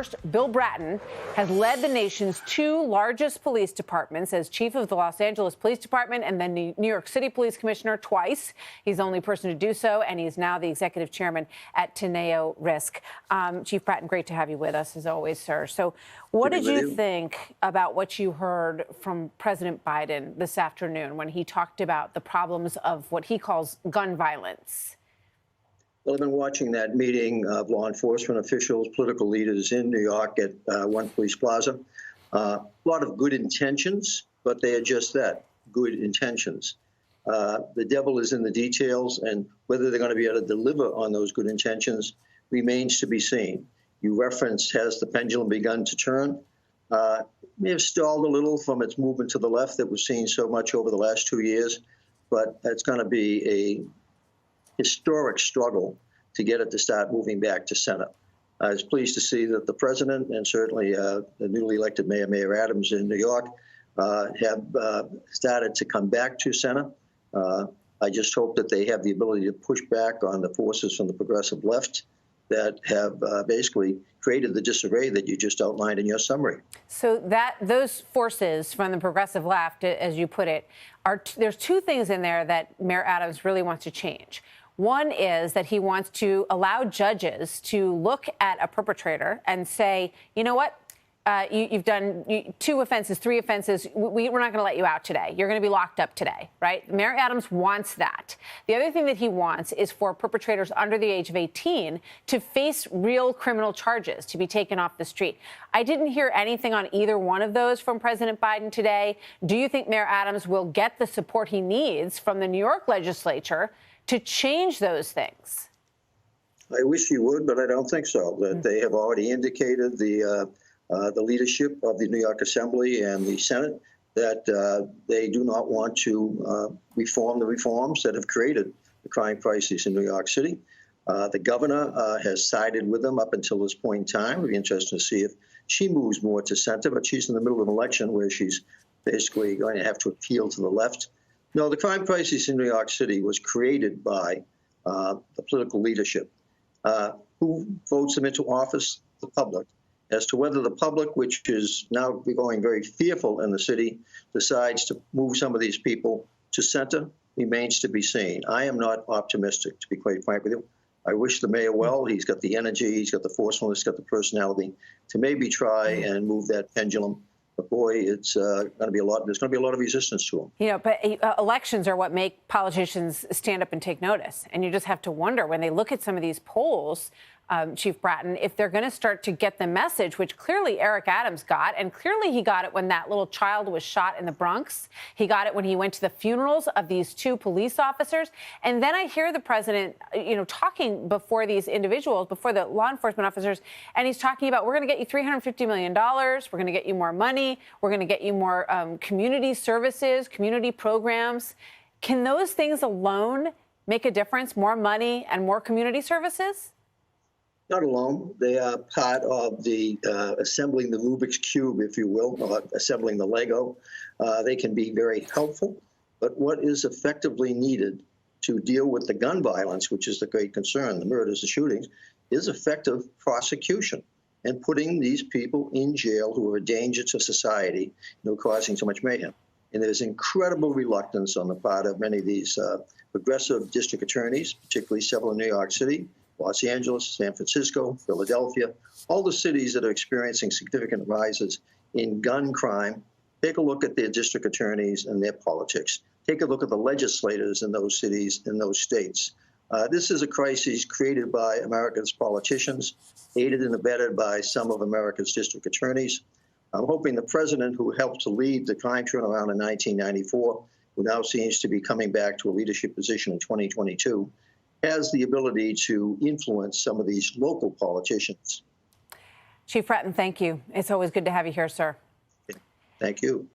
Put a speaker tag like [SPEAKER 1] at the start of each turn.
[SPEAKER 1] First, Bill Bratton has led the nation's two largest police departments as chief of the Los Angeles Police Department and then New York City Police Commissioner twice. He's the only person to do so, and he's now the executive chairman at Teneo Risk. Chief Bratton, great to have you with us, as always, sir. So what did you think about what you heard from President Biden this afternoon when he talked about the problems of what he calls gun violence?
[SPEAKER 2] Well, I've been watching that meeting of law enforcement officials, political leaders in New York at One Police Plaza. A lot of good intentions, but they are just that, good intentions. The devil is in the details, and whether they're going to be able to deliver on those good intentions remains to be seen. You referenced, has the pendulum begun to turn? It may have stalled a little from its movement to the left that we've seen so much over the last 2 years, but it's going to be a historic struggle to get it to start moving back to center. I was pleased to see that the president and certainly the newly elected Mayor Adams in New York have started to come back to center. I just hope that they have the ability to push back on the forces from the progressive left that have basically created the disarray that you just outlined in your summary.
[SPEAKER 1] So those forces from the progressive left, as you put it, there's two things in there that Mayor Adams really wants to change. One is that he wants to allow judges to look at a perpetrator and say, you know what, you've done 2 offenses, 3 offenses. We're not going to let you out today. You're going to be locked up today, right? Mayor Adams wants that. The other thing that he wants is for perpetrators under the age of 18 to face real criminal charges, to be taken off the street. I didn't hear anything on either one of those from President Biden today. Do you think Mayor Adams will get the support he needs from the New York legislature to change those things?
[SPEAKER 2] I wish he would, but I don't think so. That they have already indicated the leadership of the New York Assembly and the Senate that they do not want to reform the reforms that have created the crime crisis in New York City. The governor has sided with them up until this point in time. It'll be interesting to see if she moves more to center, but she's in the middle of an election where she's basically going to have to appeal to the left. No, the crime crisis in New York City was created by the political leadership. Who votes them into office? The public. As to whether the public, which is now becoming very fearful in the city, decides to move some of these people to center, remains to be seen. I am not optimistic, to be quite frank with you. I wish the mayor well. He's got the energy, he's got the forcefulness, he's got the personality to maybe try and move that pendulum. But boy, it's going to be a lot. There's going to be a lot of resistance to him.
[SPEAKER 1] You know, but elections are what make politicians stand up and take notice. And you just have to wonder when they look at some of these polls, Chief Bratton, if they're going to start to get the message, which clearly Eric Adams got, and clearly he got it when that little child was shot in the Bronx. He got it when he went to the funerals of these 2 police officers. And then I hear the president, talking before these individuals, before the law enforcement officers, and he's talking about, we're going to get you $350 million. We're going to get you more money. We're going to get you more community services, community programs. Can those things alone make a difference? More money and more community services?
[SPEAKER 2] Not alone. They are part of the assembling the Rubik's Cube, if you will, or assembling the Lego. They can be very helpful. But what is effectively needed to deal with the gun violence, which is the great concern, the murders, the shootings, is effective prosecution and putting these people in jail who are a danger to society, causing so much mayhem. And there's incredible reluctance on the part of many of these progressive district attorneys, particularly several in New York City, Los Angeles, San Francisco, Philadelphia, all the cities that are experiencing significant rises in gun crime. Take a look at their district attorneys and their politics. Take a look at the legislators in those cities, in those states. This is a crisis created by America's politicians, aided and abetted by some of America's district attorneys. I'm hoping the president who helped to lead the crime turnaround in 1994, who now seems to be coming back to a leadership position in 2022, has the ability to influence some of these local politicians.
[SPEAKER 1] Chief Bratton, thank you. It's always good to have you here, sir.
[SPEAKER 2] Thank you.